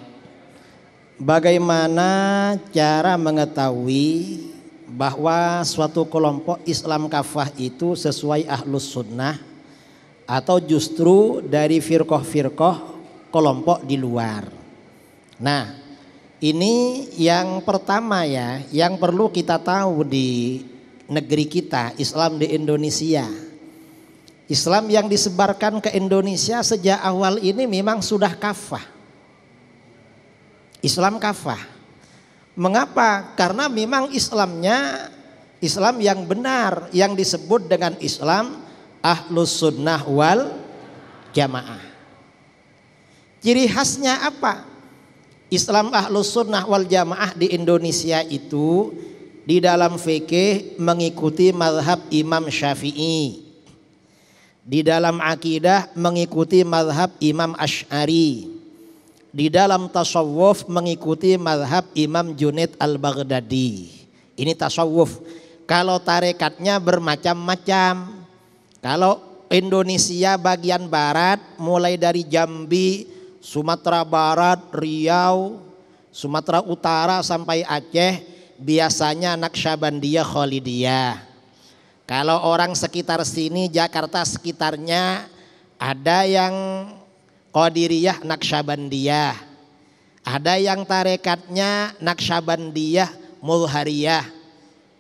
Bagaimana cara mengetahui bahwa suatu kelompok Islam kafah itu sesuai Ahlus Sunnah atau justru dari firqah-firqah kelompok di luar? Nah, ini yang pertama ya, yang perlu kita tahu di negeri kita, Islam di Indonesia. Islam yang disebarkan ke Indonesia sejak awal ini memang sudah kafah. Islam kafah. Mengapa? Karena memang Islamnya Islam yang benar, yang disebut dengan Islam Ahlus Sunnah wal Jamaah. Ciri khasnya apa? Islam Ahlus Sunnah wal Jamaah di Indonesia itu di dalam fikih mengikuti mazhab Imam Syafi'i. Di dalam akidah mengikuti mazhab Imam Asy'ari. Di dalam tasawuf mengikuti mazhab Imam Junaid al-Baghdadi. Ini tasawuf. Kalau tarekatnya bermacam-macam. Kalau Indonesia bagian barat mulai dari Jambi, Sumatera Barat, Riau, Sumatera Utara sampai Aceh biasanya Naqsyabandiyah Khalidiyah. Kalau orang sekitar sini Jakarta sekitarnya ada yang Qadiriyah Naqsyabandiyah. Ada yang tarekatnya Naqsyabandiyah Mulhariyah.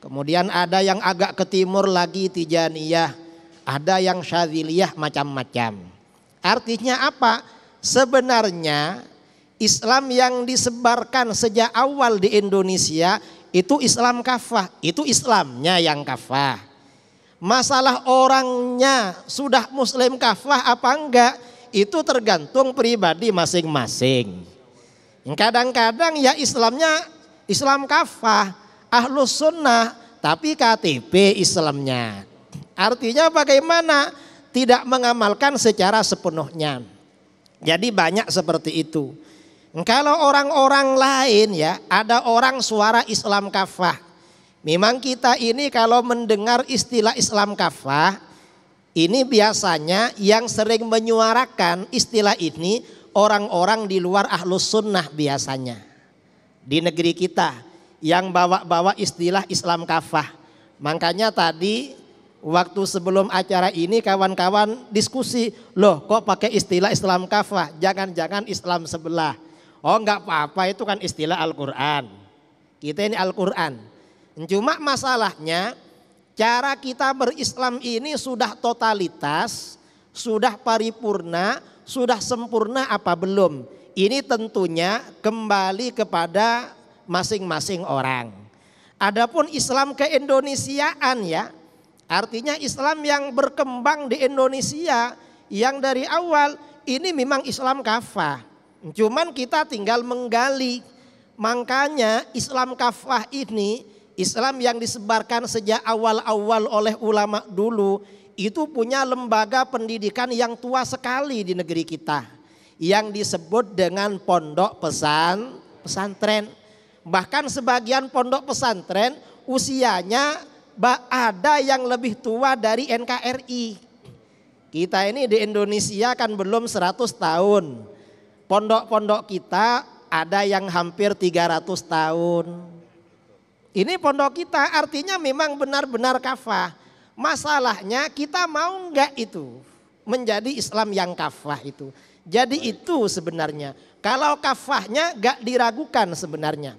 Kemudian ada yang agak ke timur lagi Tijaniyah. Ada yang Syadziliyah, macam-macam. Artinya apa? Sebenarnya Islam yang disebarkan sejak awal di Indonesia itu Islam kafah, itu Islamnya yang kafah. Masalah orangnya sudah Muslim kafah apa enggak, itu tergantung pribadi masing-masing. Kadang-kadang ya Islamnya Islam kafah, Ahlus Sunnah, tapi KTP Islamnya. Artinya bagaimana? Tidak mengamalkan secara sepenuhnya. Jadi banyak seperti itu. Kalau orang-orang lain ya, ada orang suara Islam kafah. Memang kita ini kalau mendengar istilah Islam kafah, ini biasanya yang sering menyuarakan istilah ini orang-orang di luar Ahlus Sunnah biasanya. Di negeri kita yang bawa-bawa istilah Islam kafah. Makanya tadi waktu sebelum acara ini kawan-kawan diskusi, loh kok pakai istilah Islam kafah, jangan-jangan Islam sebelah. Oh enggak apa-apa, itu kan istilah Al-Quran. Kita ini Al-Quran. Cuma masalahnya cara kita berislam ini sudah totalitas, sudah paripurna, sudah sempurna apa belum? Ini tentunya kembali kepada masing-masing orang. Adapun Islam keindonesiaan ya, artinya Islam yang berkembang di Indonesia yang dari awal ini memang Islam kafah. Cuman kita tinggal menggali. Makanya Islam kafah ini, Islam yang disebarkan sejak awal-awal oleh ulama dulu, itu punya lembaga pendidikan yang tua sekali di negeri kita, yang disebut dengan pondok pesantren. Bahkan sebagian pondok pesantren usianya ada yang lebih tua dari NKRI. Kita ini di Indonesia kan belum 100 tahun. Pondok-pondok kita ada yang hampir 300 tahun. Ini pondok kita artinya memang benar-benar kafah. Masalahnya kita mau enggak itu menjadi Islam yang kafah itu. Jadi itu sebenarnya. Kalau kafahnya enggak diragukan sebenarnya.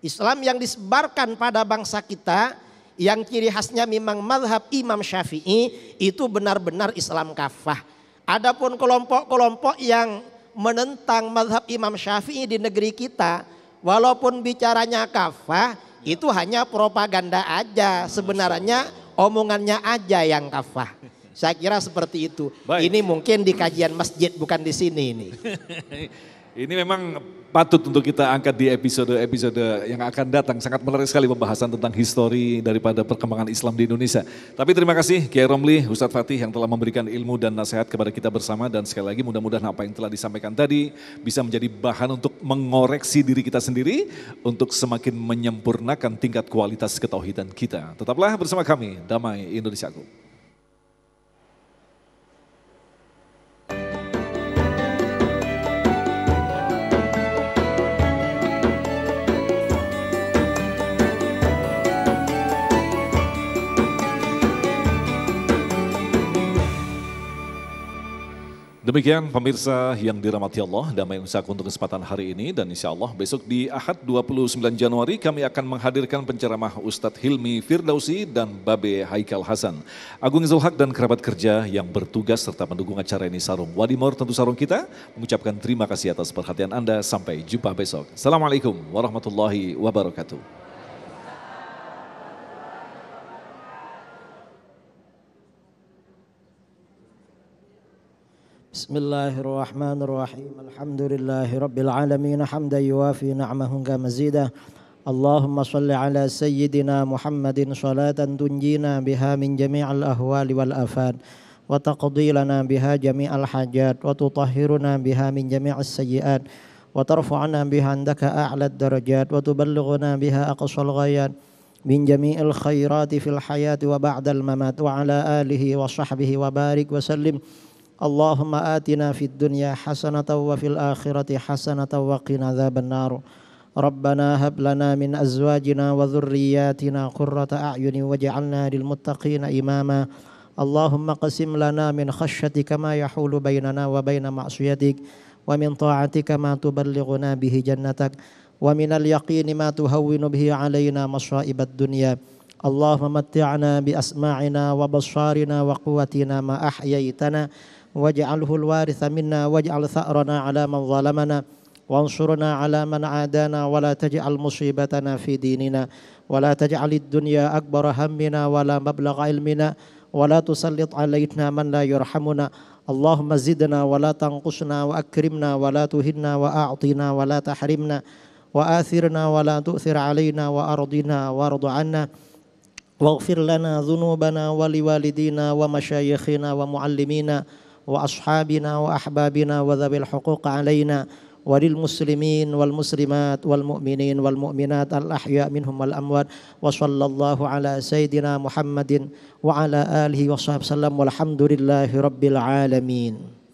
Islam yang disebarkan pada bangsa kita yang ciri khasnya memang mazhab Imam Syafi'i itu benar-benar Islam kafah. Adapun kelompok-kelompok yang menentang mazhab Imam Syafi'i di negeri kita, walaupun bicaranya kafah, itu hanya propaganda aja. Sebenarnya omongannya aja yang kafah. Saya kira seperti itu. Baik. Ini mungkin di kajian masjid bukan di sini ini. Ini memang patut untuk kita angkat di episode-episode yang akan datang. Sangat menarik sekali pembahasan tentang histori daripada perkembangan Islam di Indonesia. Tapi terima kasih Kiai Romli, Ustadz Fatih yang telah memberikan ilmu dan nasihat kepada kita bersama. Dan sekali lagi mudah-mudahan apa yang telah disampaikan tadi bisa menjadi bahan untuk mengoreksi diri kita sendiri. Untuk semakin menyempurnakan tingkat kualitas ketauhidan kita. Tetaplah bersama kami, Damai Indonesiaku. Demikian pemirsa yang dirahmati Allah, Damai Indonesiaku untuk kesempatan hari ini, dan insya Allah besok di Ahad 29 Januari kami akan menghadirkan penceramah Ustadz Hilmi Firdausi dan Babe Haikal Hasan. Agung Zulhak dan kerabat kerja yang bertugas serta mendukung acara ini sarung Wadimor tentu sarung kita, mengucapkan terima kasih atas perhatian Anda. Sampai jumpa besok. Assalamualaikum warahmatullahi wabarakatuh. بسم الله الرحمن الرحيم الحمد لله رب العالمين حمدا يوافي نعمه كمزيدا اللهم صل على سيدنا محمد صلاة تنجينا بها من جميع الأهوال والآفات وتقضي لنا بها جميع الحاجات وتطهرنا بها من جميع السيئات وترفعنا بها عندك أعلى الدرجات وتبلغنا بها أقصى الغايات من جميع الخيرات في الحياة وبعد الممات وعلى آله وصحبه وبارك وسلم اللهم آتنا في الدنيا حسنة وفي الآخرة حسنة وقنا عذاب النار ربنا هب لنا من أزواجنا وذرياتنا قرة أعين واجعلنا للمتقين إماما اللهم قسم لنا من خشيتك ما يحول بيننا وبين معصيتك ومن طاعتك ما تبلغنا به جنتك ومن اليقين ما تهون به علينا مصائب الدنيا اللهم متعنا بأسماعنا وبصارنا وقوتنا ما أحييتنا واجعله الوارث منا واجعل ثأرنا على من ظلمنا وانصرنا على من عادانا ولا تجعل مصيبتنا في ديننا ولا تجعل الدنيا أكبر همنا ولا مبلغ علمنا ولا تسلط علينا من لا يرحمنا اللهم زدنا ولا تنقصنا وأكرمنا ولا تهنا وأعطنا ولا تحرمنا وآثرنا ولا تؤثر علينا وأرضنا وارض عنا واغفر لنا ذنوبنا ولوالدينا ومشايخنا ومعلمينا وأصحابنا وأحبابنا وذوي الحقوق علينا وللمسلمين والمسلمات والمؤمنين والمؤمنات الأحياء منهم والأموات وصلى الله على سيدنا محمد وعلى آله وصحبه وسلم والحمد لله رب العالمين.